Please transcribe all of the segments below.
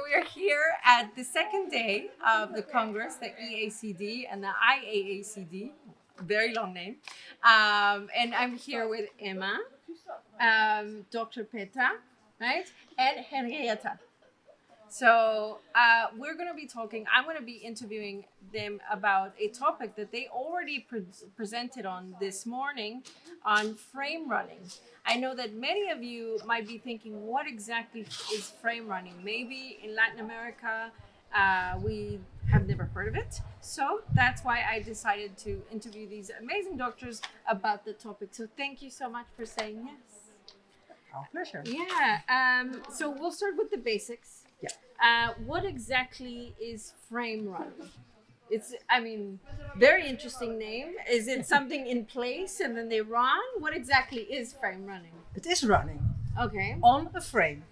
we're here at the second day of the Congress, the EACD and the IAACD, very long name. And I'm here with Emma, Dr. Petra, right? And Henriette. So we're going to be talking, I'm going to be interviewing them about a topic that they already presented on this morning on frame running. I know that many of you might be thinking, what exactly is frame running? Maybe in Latin America, we have never heard of it. So that's why I decided to interview these amazing doctors about the topic. So thank you so much for saying yes. Our pleasure. Yeah. So we'll start with the basics. Yeah. What exactly is frame running? It's, very interesting name. Is it something in place and then they run? What exactly is frame running? It is running. Okay. On a frame.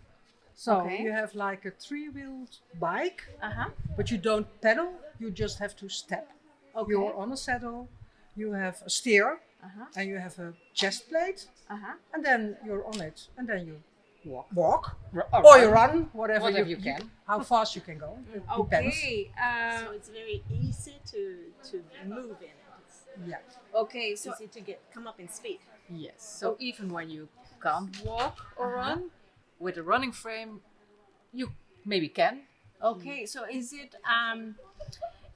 So Okay. you have like a 3-wheeled bike, Uh-huh. but you don't pedal, you just have to step. Okay. You're on a saddle, you have a steer, Uh-huh. and you have a chest plate, Uh-huh. and then you're on it, and then you walk, Or or you run, whatever you can. how fast you can go. It depends. Okay. So it's very easy to move in it. It's Yeah. Okay. So easy to come up in speed. Yes. So even when you can't walk or run, with a running frame, you maybe can. okay. So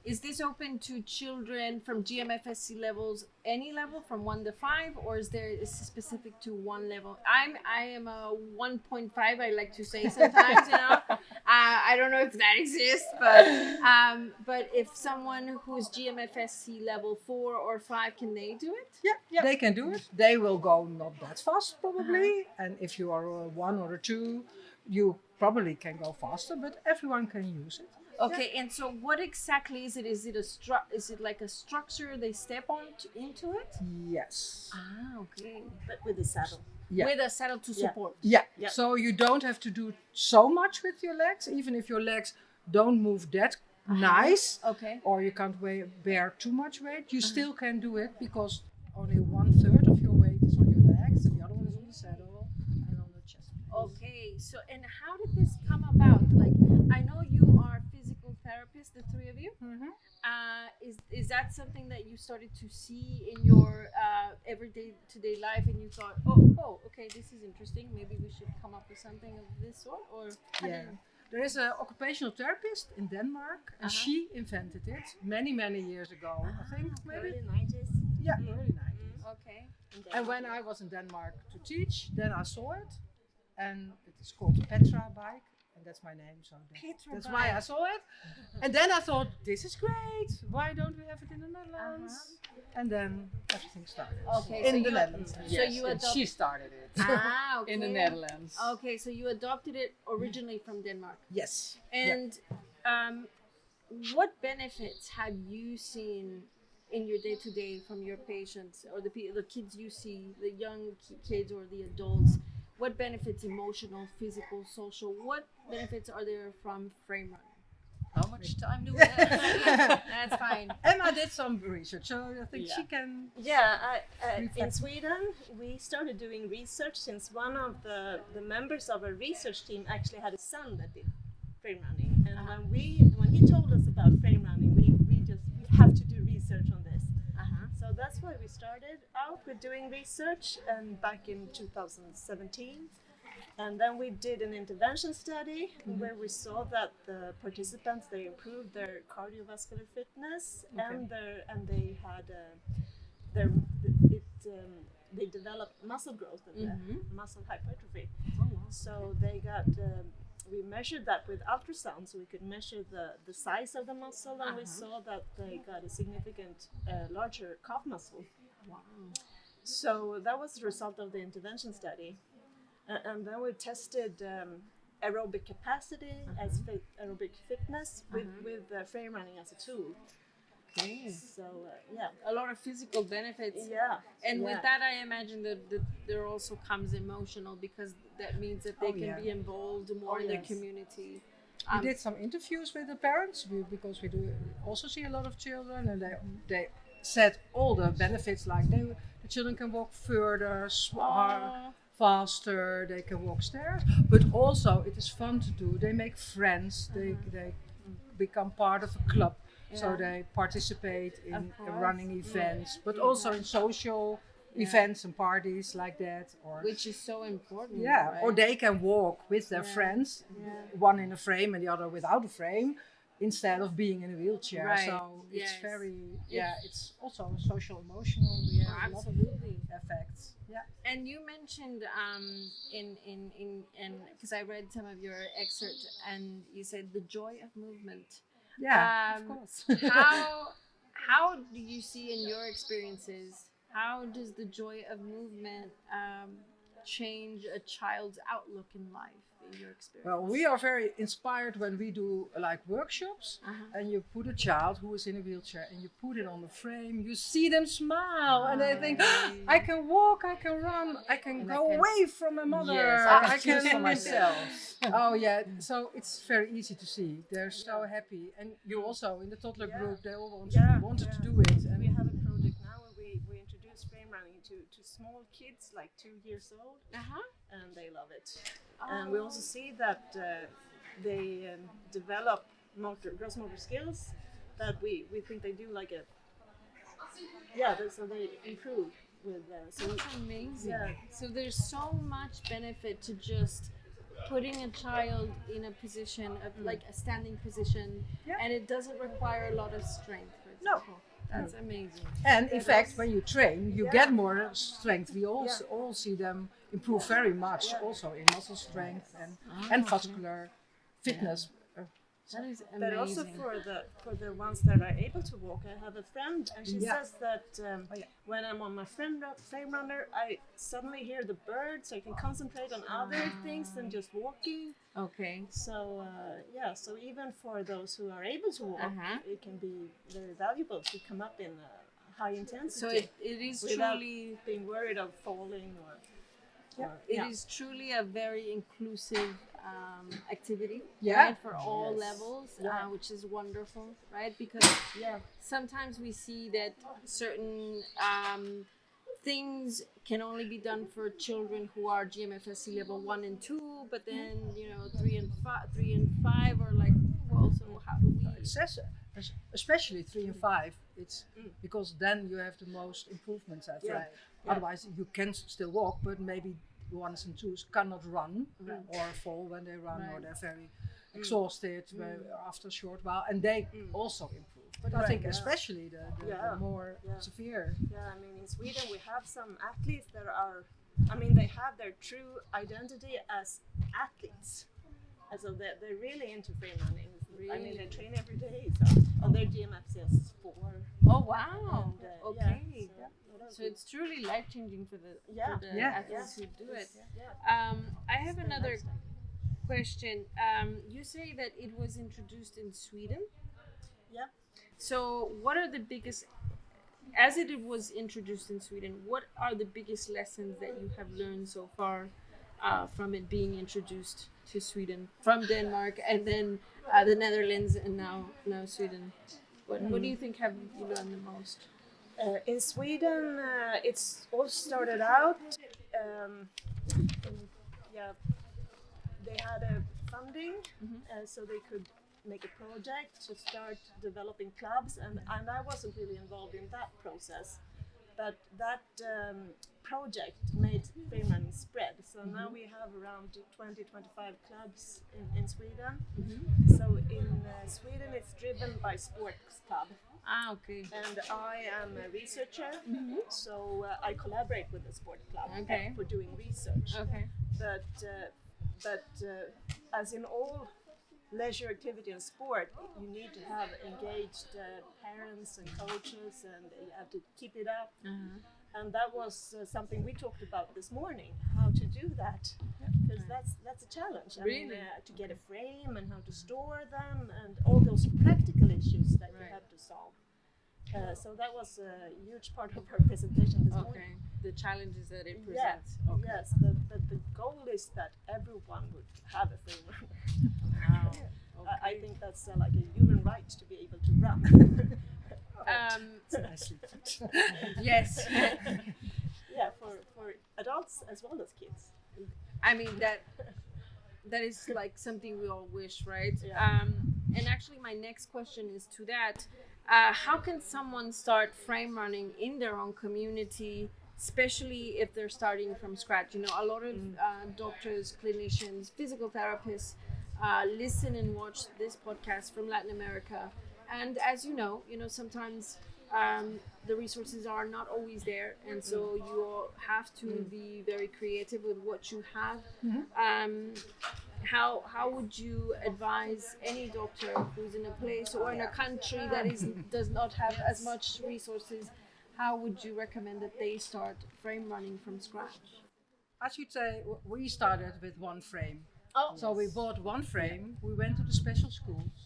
is this open to children from GMFSC levels, any level from 1 to 5, or is it specific to one level? I am a 1.5. I like to say sometimes, I don't know if that exists, but if someone who is GMFSC level 4 or 5, can they do it? Yeah, they can do it. They will go not that fast probably, and if you are a 1 or a 2, you probably can go faster, but everyone can use it. Okay, and so what exactly is it? Is it like a structure they step on into it? Yes. Ah, okay. But with the saddle. Yeah. With a saddle to support. Yeah. Yeah. So you don't have to do so much with your legs, even if your legs don't move that nice, Okay. or you can't bear too much weight, you still can do it because only 1/3 of your weight is on your legs and the other one is on the saddle and on the chest. Okay, so and how did this come about? Like, I know you are physical therapists, the three of you. Mm-hmm. Is that something that you started to see in your everyday today life, and you thought, oh, okay, this is interesting. Maybe we should come up with something of this sort, or Yeah. There is an occupational therapist in Denmark, and she invented it many years ago. I think maybe. Early 90s. Yeah, early 90s. Okay. And when I was in Denmark to teach, then I saw it, and it is called Petra bike, and that's my name, so that's why I saw it. And then I thought, this is great. Why don't we have it in the Netherlands? And then everything started. Okay, in so the you- Netherlands. So you and she started it Ah, okay. in the Netherlands. Okay, so you adopted it originally from Denmark. Yes. And what benefits have you seen in your day-to-day from your patients or the kids you see, the young kids or the adults? What benefits, emotional, physical, social, what benefits are there from frame running? How much time do we have? That's fine. Emma did some research, so I think she can. Yeah, in Sweden we started doing research since one of the members of our research team actually had a son that did frame running, and when he told us about frame running, we have to do research on this. So that's why we started out with doing research, and back in 2017. And then we did an intervention study where we saw that the participants, they improved their cardiovascular fitness, and they had they developed muscle growth and muscle hypertrophy. So they got we measured that with ultrasound, so we could measure the size of the muscle, and we saw that they got a significant larger calf muscle. Wow. So that was the result of the intervention study. And then we tested aerobic capacity as aerobic fitness with frame running as a tool. Okay. So A lot of physical benefits. yeah. And with that, I imagine that there also comes emotional, because that means that they can be involved more in the community. We did some interviews with the parents because we do also see a lot of children, and they said all the benefits, like the children can walk further, faster, they can walk stairs, but also it is fun to do. They make friends, they become part of a club, so they participate in running events, but also in social events and parties like that, or Which is so important. right? Or they can walk with their Yeah. friends, one in a frame and the other without a frame, instead of being in a wheelchair. Right. So it's Yes. very, it's also social, emotional. We have a lot of Absolutely. effects. Yeah. And you mentioned in because I read some of your excerpt, and you said the joy of movement. Yeah, of course. How do you see in your experiences? How does the joy of movement change a child's outlook in life? In your experience? Well, we are very inspired when we do like workshops, and you put a child who is in a wheelchair and you put it on the frame. You see them smile, and they think, "I can walk, I can run, I can go away from my mother. Yes, I can choose for myself. Oh yeah, so it's very easy to see. They're so happy, and you also in the toddler group, they all wanted to do it. And We have a project now where we introduce frame running to small kids like 2 years old, and they love it. And we also see that they develop gross motor skills that we think they do like so they improve with so That's amazing. Yeah. So there's so much benefit to just putting a child in a position of like a standing position, and it doesn't require a lot of strength, for example. That's amazing. And in fact, when you train, you get more strength. We all see them improve very much, also in muscle strength and vascular fitness. That is amazing. But also for the ones that are able to walk, I have a friend, and she says that when I'm on my frame runner, I suddenly hear the birds. I can concentrate on other things than just walking. Okay. So so even for those who are able to walk, it can be very valuable to come up in a high intensity. So it is without truly being worried of falling or. It is truly a very inclusive activity, Yeah. right, for all levels, which is wonderful, right? Because sometimes we see that certain things can only be done for children who are GMFSC level 1 and 2, but then 3 and 5 are like, well, so how do we? Especially 3 and 5, it's because then you have the most improvements, I think. Otherwise, you can still walk, but maybe 1s and 2s cannot run or fall when they run, or they're very exhausted after a short while, and they also improve. But I think especially the more severe. Yeah, I mean, in Sweden we have some athletes that are, they have their true identity as athletes. And so they're really into frame running. Really? They train every day. So their GMFCS 4. Oh wow! And, Okay. So it's truly life-changing for the athletes who do it. I have another question. You say that it was introduced in Sweden. Yeah. So what are the biggest, as it was introduced in Sweden, what are the biggest lessons that you have learned so far from it being introduced to Sweden, from Denmark, and then the Netherlands, and now Sweden? What do you think have you learned the most? In Sweden, it's all started out. They had a funding, so they could make a project to start developing clubs, and I wasn't really involved in that process. But that project made frame running spread. So now we have around 20-25 clubs in Sweden. So in Sweden, it's driven by sports club. Ah, okay. And I am a researcher, so I collaborate with the sport club for doing research. Okay. But as in all leisure activity and sport, you need to have engaged parents and coaches, and you have to keep it up. And that was something we talked about this morning, how to do that, because that's a challenge. I mean, to get a frame and how to store them and all those practical issues that you have to solve. So that was a huge part of our presentation this morning. The challenges that it presents. Yes, but the goal is that everyone would have a frame runner. Wow. I think that's like a human right to be able to run. Yes. Yeah, for adults as well as kids. I mean that is like something we all wish, right? Yeah. And actually my next question is to that. How can someone start frame running in their own community, especially if they're starting from scratch? You know, a lot of doctors, clinicians, physical therapists listen and watch this podcast from Latin America. And as you know, sometimes the resources are not always there. And so you all have to be very creative with what you have. How would you advise any doctor who's in a place or in a country that does not have as much resources? How would you recommend that they start frame running from scratch? I should say we started with one frame. Oh, So we bought one frame, we went to the special schools,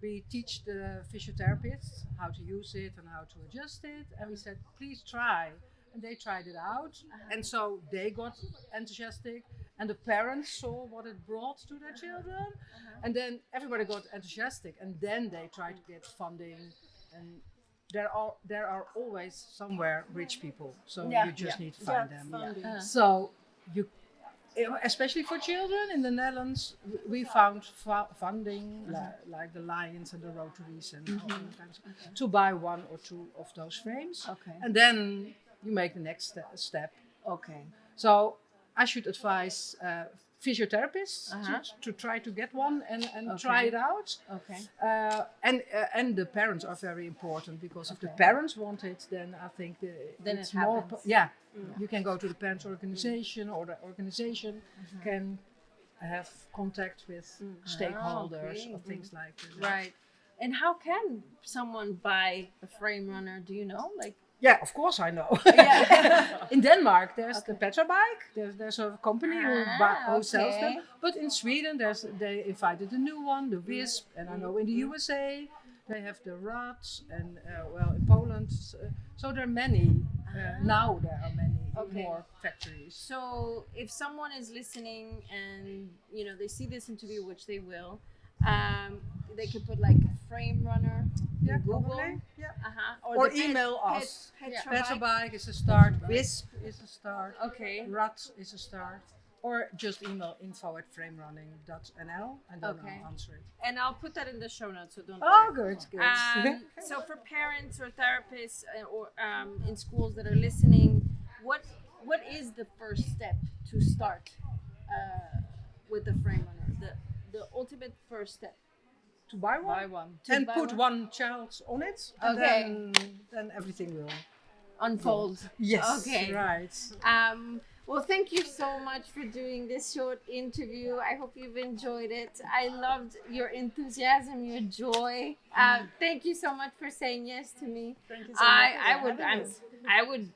we teach the physiotherapists how to use it and how to adjust it, and we said, please try. And they tried it out, and so they got enthusiastic, and the parents saw what it brought to their children, and then everybody got enthusiastic, and then they tried to get funding, and there are always somewhere rich people, so you just need to find them. funding. So you, especially for children in the Netherlands, we found funding like the Lions and the Rotaries and all those kinds to buy one or two of those frames, Okay. and then you make the next step. Okay. So I should advise physiotherapists to try to get one and try it out. Okay. And the parents are very important, because if the parents want it, then I think Then it's it more. happens. You can go to the parents' organization, or the organization can have contact with stakeholders or things like that. Right. And how can someone buy a frame runner? Do you know? Like, Yeah, of course I know. yeah. In Denmark, there's the Petra bike. There's a company who sells okay. them. But in Sweden, they invited a new one, the Wisp. And I know in the USA, they have the Ruts. And in Poland, so there are many. Now there are many more factories. So if someone is listening and they see this interview, which they will, they could put like frame runner in Google. Probably. Yeah. Or Or email us. Petra Petra bike. bike is a start. Wisp is a start. Okay. Rut is a start. Or just email info@framerunning.nl and then Okay. I'll answer it. And I'll put that in the show notes, so don't Oh, worry. good. So for parents or therapists or in schools that are listening, what is the first step to start with the frame runner? The ultimate first step. To buy one. Buy one. And buy put one child on it. And Okay. then everything will. Unfold. Yes. Okay. Right. Well, thank you so much for doing this short interview. I hope you've enjoyed it. I loved your enthusiasm, your joy. Thank you so much for saying yes to me. Thank you so much. I would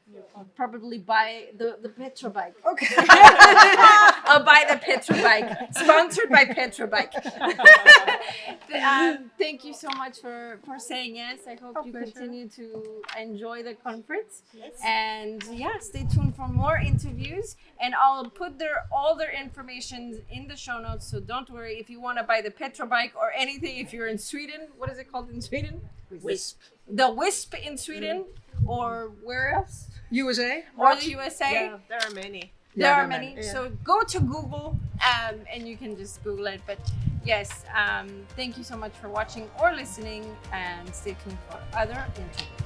probably buy the Petra bike. Okay. I'll buy the Petra bike, sponsored by Petra bike. Thank you so much for saying yes. I hope you pleasure. continue to enjoy the conference. Yes. And stay tuned for more interviews. And I'll put all their information in the show notes. So don't worry if you want to buy the Petra bike or anything. If you're in Sweden, what is it called in Sweden? Wisp. The Wisp in Sweden, or where else? USA. Or the USA. Yeah, there are many. There Yeah, are many. Yeah. So go to Google and you can just Google it. But yes, thank you so much for watching or listening, and stay tuned for other interviews.